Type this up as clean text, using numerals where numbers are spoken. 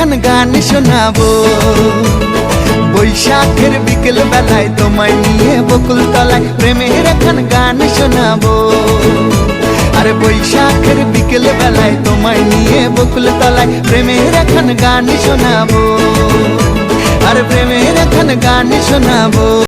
এখন গান শোনাবো। বৈশাখের বিকেল বেলায় তোমায় নিয়ে বকুল তলায় প্রেমের এখন গান শোনাবো। আরে বৈশাখের বিকেল বেলায় তোমায় নিয়ে বকুল তলায় প্রেমের এখন গান শোনাবো। আর প্রেমের এখন গান শোনাবো।